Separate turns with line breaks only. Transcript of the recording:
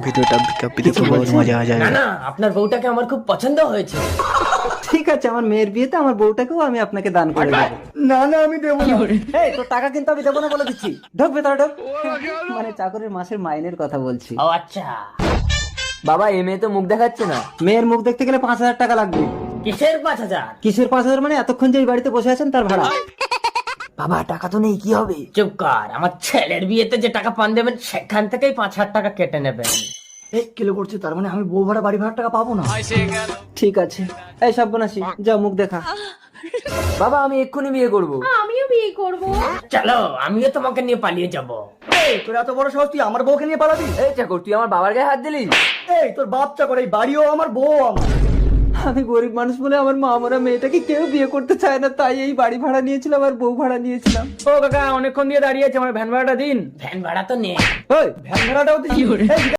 ভিডিওটা দেখে বহুত মজা হয়ে যাবে।
না না, আপনার বউটাকে আমার খুব পছন্দ হয়েছে।
ঠিক আছে, আমার মেয়ের বিয়েতে আমার বউটাকেও আমি আপনাকে দান করে দেবো।
না না আমি দেবো না।
এই তোর টাকা কিন্তু আমি দেবো না বলে দিচ্ছি। ঢোক ভেতরে ঢোক। মানে চাকরের মাসের মাইনের কথা বলছি।
ও আচ্ছা,
বাবা এ মেয়ে তো মুখ দেখাচ্ছে না।
মেয়ের মুখ দেখতে গেলে 5,000 টাকা লাগবে।
কিসের 5,000?
কিসের 5,000 মানে এতক্ষণ যে এই বাড়িতে বসে আছেন তার ভাড়া।
বাবা টাকা তো নেই, কি হবে?
চুপ কর, আমার ছেলের বিয়েতে যে টাকা পান দেবেন সেখান থেকেই 5,000 টাকা কেটে নেবেন।
এই কিলো করছে, তার মানে আমি বউ ভাড়া বাড়ি ভাড়া টাকা পাবো না?
ঠিক আছে, এই সব বনাসি যা মুখ দেখা।
বাবা আমি এক্ষুনি বিয়ে করব।
আমিও বিয়ে করব।
চলো আমিও তোমাকে নিয়ে পালিয়ে যাব।
এই তোর এত বড় সাহস, তুই আমার বউকে নিয়ে পালাবি?
এই চাকর তুই আমার বাবার গায়ে হাত দিলি?
এই তোর বাপ চাকর, এই বাড়িও আমার, বউ আমার।
আমি গরিব মানুষ বলে আমার মা মরা মেয়েটাকে কেউ বিয়ে করতে চায় না, তাই এই বাড়ি ভাড়া নিয়েছিলাম আর বউ ভাড়া নিয়েছিলাম।
ও কাকা অনেকক্ষণ দিয়ে দাঁড়িয়ে আছে, আমার ভ্যান ভাড়াটা দিন।
ভ্যান ভাড়া তো নেই।
ওই
ভ্যান ভাড়াটাও দিই।